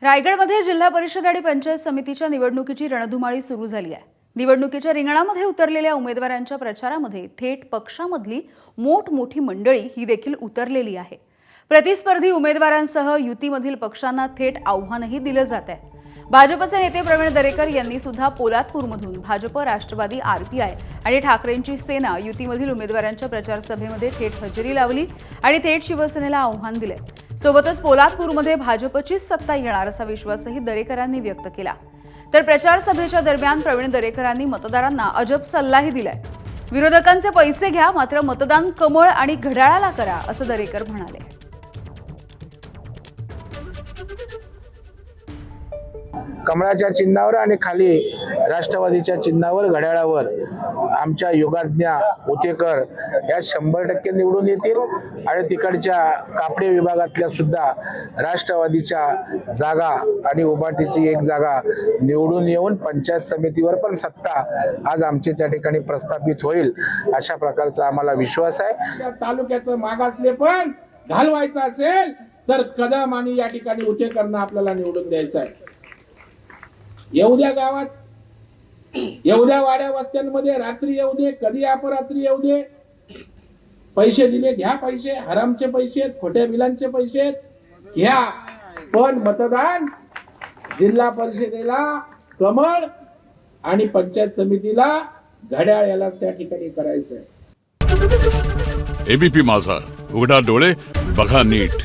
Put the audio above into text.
रायगडमध्ये जिल्हा परिषद आणि पंचायत समितीच्या निवडणुकीची रणधुमाळी सुरू झाली आहे। निवडणुकीच्या रिंगणामध्ये उतरलेल्या उमेदवारांच्या प्रचारामध्ये थेट पक्षामधली मोठमोठी मंडळी ही देखील उतरलेली आहे। प्रतिस्पर्धी उमेदवारांसह युतीमधील पक्षांना थेट आव्हानही दिलं जात आहे। भाजपचे नेते प्रवीण दरेकर यांनी सुद्धा पोलादपूरमधून भाजप, राष्ट्रवादी, आरपीआय आणि ठाकरेंची सेना युतीमधील उमेदवारांच्या प्रचार सभेमध्ये थेट हजेरी लावली आणि थेट शिवसेनेला आव्हान दिले। सोबतच पोलादपूरमध्ये भाजपचीच सत्ता येणार असा विश्वासही दरेकरांनी व्यक्त केला। तर प्रचार सभेच्या दरम्यान प्रवीण दरेकरांनी मतदारांना अजब सल्लाही दिलाय। विरोधकांचे पैसे घ्या, मात्र मतदान कमळ आणि घड्याळाला करा, असं दरेकर म्हणाले। कमळाच्या चिन्हावर आणि खाली राष्ट्रवादीच्या चिन्हावर घड्याळावर आमच्या योगाज्ञा उतेकर या 100% निवडून येतील आणि तिकडच्या कापडे विभागातल्या सुद्धा राष्ट्रवादीच्या जागा आणि उभाटीची एक जागा निवडून येऊन पंचायत समितीवर पण सत्ता आज आमची त्या ठिकाणी प्रस्थापित होईल अशा प्रकारचा आम्हाला विश्वास आहे। तालुक्याचं मागासले पण घालवायचं असेल तर कदम आणि या ठिकाणी उतेकरना आपल्याला निवडून द्यायचं आहे। येऊ द्या गावात, येऊ द्या वाड्या वस्त्यांमध्ये, रात्री येऊ दे, कधी अपरात्री येऊ दे, पैसे दिले घ्या, पैसे हरामचे पैसे, खोट्या बिलांचे पैसे घ्या, पण मतदान जिल्हा परिषदेला कमळ आणि पंचायत समितीला घड्याळ यालाच त्या ठिकाणी करायचंय। एबीपी माझा, उघडा डोळे बघा नीट।